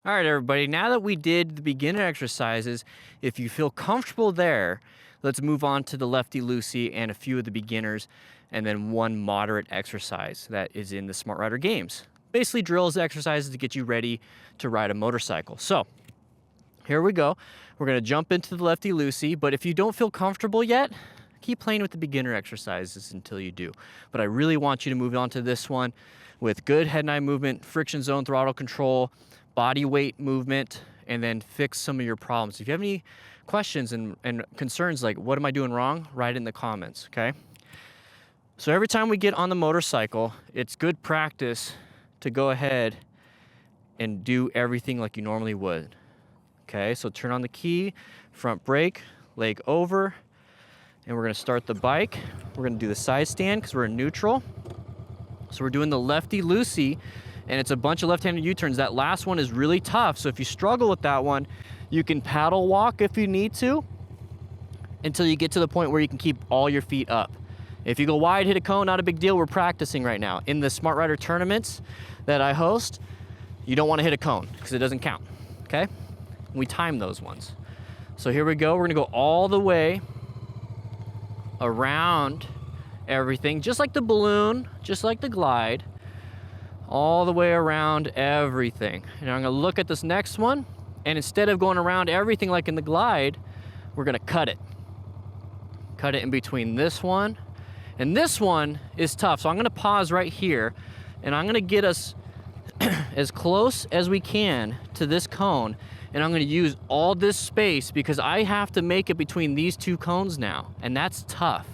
All right, everybody, now that we did the beginner exercises, if you feel comfortable there, let's move on to the lefty-loosey and a few of the beginners, and then one moderate exercise that is in the Smart Rider games. Basically drills, exercises to get you ready to ride a motorcycle. So here we go. We're going to jump into the lefty-loosey, but if you don't feel comfortable yet, keep playing with the beginner exercises until you do. But I really want you to move on to this one with good head and eye movement, friction zone throttle control, body weight movement, and then fix some of your problems. If you have any questions and concerns like, what am I doing wrong? Write it in the comments, okay? So every time we get on the motorcycle, it's good practice to go ahead and do everything like you normally would. Okay, so turn on the key, front brake, leg over, and we're gonna start the bike. We're gonna do the side stand because we're in neutral. So we're doing the lefty-loosey, and it's a bunch of left-handed U-turns. That last one is really tough, so if you struggle with that one, you can paddle walk if you need to until you get to the point where you can keep all your feet up. If you go wide, hit a cone, not a big deal. We're practicing right now. In the Smart Rider tournaments that I host, you don't want to hit a cone because it doesn't count, okay? We time those ones. So here we go. We're gonna go all the way around everything, just like the balloon, just like the glide, all the way around everything. And I'm gonna look at this next one, and instead of going around everything like in the glide, we're gonna cut it. Cut it in between this one, and this one is tough. So I'm gonna pause right here, and I'm gonna get us as close as we can to this cone, and I'm gonna use all this space because I have to make it between these two cones now, and that's tough.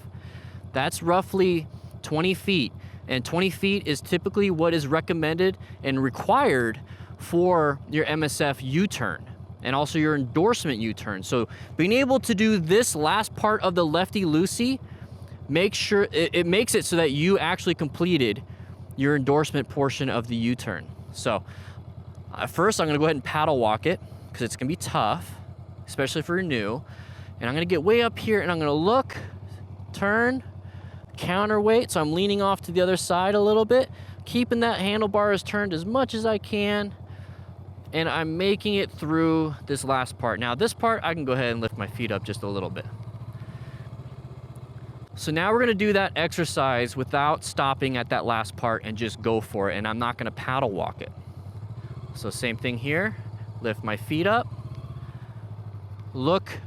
That's roughly 20 feet, and 20 feet is typically what is recommended and required for your MSF U-turn and also your endorsement U-turn. So being able to do this last part of the lefty-loosey, make sure it makes it so that you actually completed your endorsement portion of the U-turn. So first I'm gonna go ahead and paddle walk it because it's gonna be tough, especially if you're new. And I'm gonna get way up here and I'm gonna look, turn, counterweight, so I'm leaning off to the other side a little bit, keeping that handlebars turned as much as I can, and I'm making it through this last part. Now this part, I can go ahead and lift my feet up just a little bit. So now we're gonna do that exercise without stopping at that last part and just go for it, and I'm not gonna paddle walk it. So same thing here, lift my feet up, look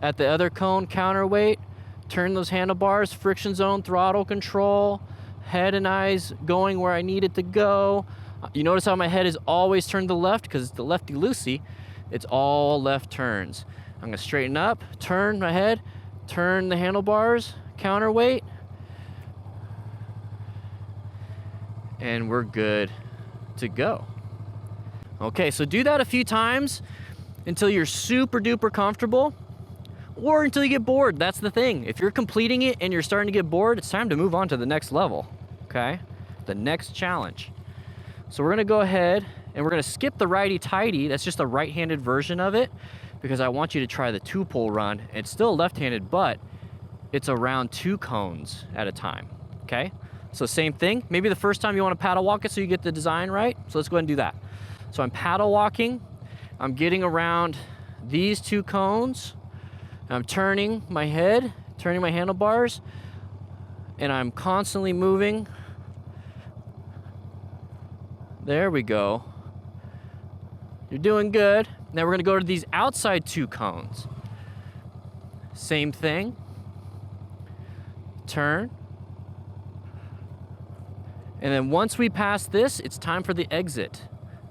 at the other cone, counterweight, turn those handlebars, friction zone, throttle control, head and eyes going where I need it to go. You notice how my head is always turned to the left because it's the lefty-loosey. It's all left turns. I'm gonna straighten up, turn my head, turn the handlebars, counterweight, and we're good to go. Okay, so do that a few times until you're super duper comfortable, or until you get bored. That's the thing. If you're completing it and you're starting to get bored, it's time to move on to the next level, okay? The next challenge. So we're gonna go ahead and we're gonna skip the righty-tighty. That's just a right-handed version of it because I want you to try the two-pole run. It's still left-handed, but it's around two cones at a time, okay? So same thing. Maybe the first time you wanna paddle walk it so you get the design right. So let's go ahead and do that. So I'm paddle walking. I'm getting around these two cones. I'm turning my head, turning my handlebars, and I'm constantly moving. There we go. You're doing good. Now we're gonna go to these outside two cones. Same thing. Turn. And then once we pass this, it's time for the exit.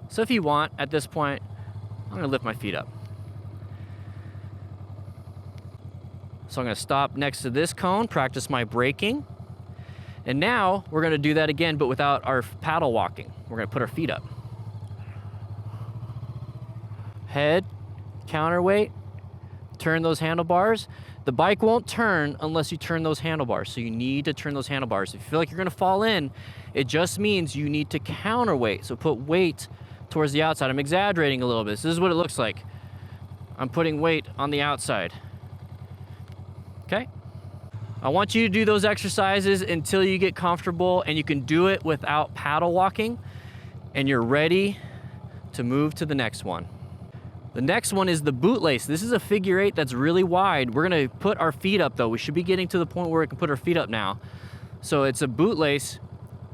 So if you want, at this point, I'm gonna lift my feet up. So I'm gonna stop next to this cone, practice my braking. And now we're gonna do that again, but without our paddle walking. We're gonna put our feet up. Head, counterweight, turn those handlebars. The bike won't turn unless you turn those handlebars. So you need to turn those handlebars. If you feel like you're gonna fall in, it just means you need to counterweight. So put weight towards the outside. I'm exaggerating a little bit. So this is what it looks like. I'm putting weight on the outside. Okay? I want you to do those exercises until you get comfortable and you can do it without paddle walking and you're ready to move to the next one. The next one is the bootlace. This is a figure 8 that's really wide. We're gonna put our feet up though. We should be getting to the point where we can put our feet up now. So it's a bootlace.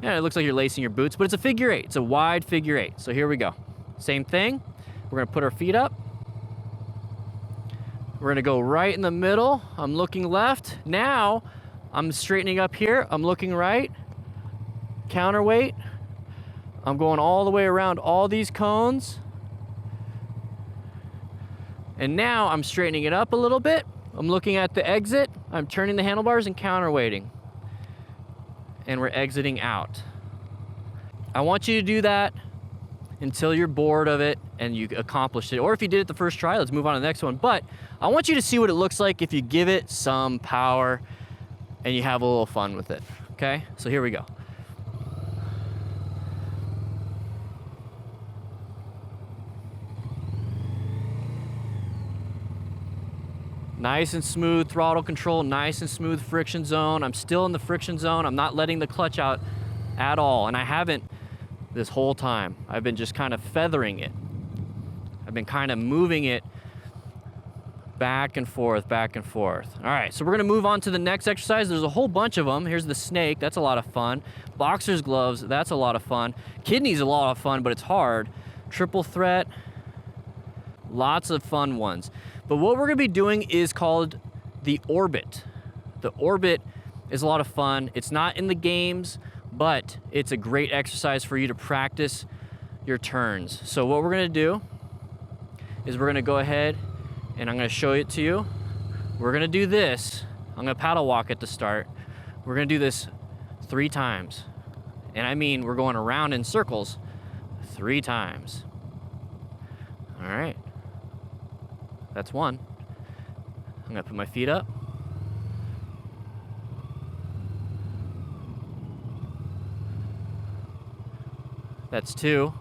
Yeah, it looks like you're lacing your boots, but it's a figure 8. It's a wide figure 8. So here we go. Same thing. We're gonna put our feet up. We're gonna go right in the middle. I'm looking left. Now, I'm straightening up here. I'm looking right. Counterweight. I'm going all the way around all these cones. And now I'm straightening it up a little bit. I'm looking at the exit. I'm turning the handlebars and counterweighting. And we're exiting out. I want you to do that until you're bored of it and you accomplished it. Or if you did it the first try, let's move on to the next one. But I want you to see what it looks like if you give it some power and you have a little fun with it, okay? So here we go. Nice and smooth throttle control, nice and smooth friction zone. I'm still in the friction zone. I'm not letting the clutch out at all, and I haven't this whole time. I've been just kind of feathering it. I've been kind of moving it back and forth, back and forth. All right, so we're gonna move on to the next exercise. There's a whole bunch of them. Here's the snake, that's a lot of fun. Boxer's gloves, that's a lot of fun. Kidney's a lot of fun, but it's hard. Triple threat, lots of fun ones. But what we're gonna be doing is called the orbit. The orbit is a lot of fun. It's not in the games, but it's a great exercise for you to practice your turns. So what we're gonna do is we're gonna go ahead and I'm gonna show it to you. We're gonna do this. I'm gonna paddle walk at the start. We're gonna do this 3 times. And I mean, we're going around in circles 3 times. All right. That's 1. I'm gonna put my feet up. That's 2.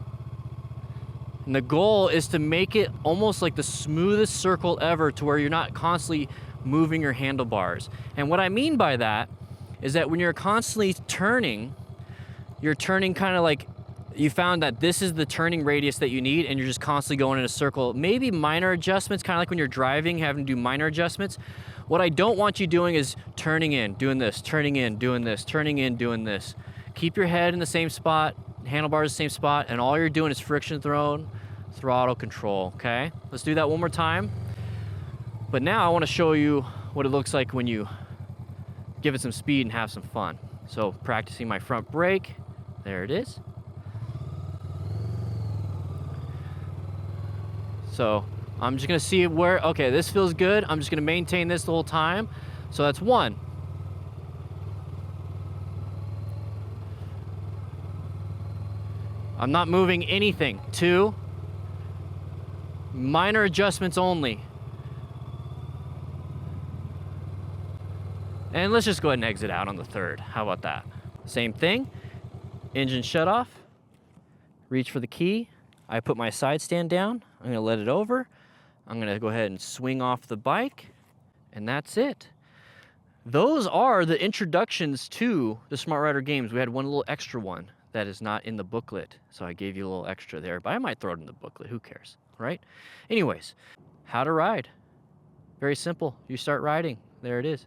And the goal is to make it almost like the smoothest circle ever to where you're not constantly moving your handlebars. And what I mean by that is that when you're constantly turning, you're turning kind of like you found that this is the turning radius that you need and you're just constantly going in a circle. Maybe minor adjustments, kind of like when you're driving, having to do minor adjustments. What I don't want you doing is turning in, doing this, turning in, doing this, turning in, doing this. Keep your head in the same spot, handlebars the same spot, and all you're doing is friction thrown, throttle control, okay? Let's do that one more time. But now I want to show you what it looks like when you give it some speed and have some fun. So practicing my front brake, there it is. So I'm just gonna see where, okay, this feels good. I'm just gonna maintain this the whole time. So that's 1. I'm not moving anything. 2. Minor adjustments only. And let's just go ahead and exit out on the 3rd. How about that? Same thing. Engine shut off. Reach for the key. I put my side stand down. I'm gonna let it over. I'm gonna go ahead and swing off the bike, and that's it. Those are the introductions to the Smart Rider games. We had one little extra one that is not in the booklet, so I gave you a little extra there, but I might throw it in the booklet, who cares, right? Anyways, how to ride. Very simple. You start riding, there it is.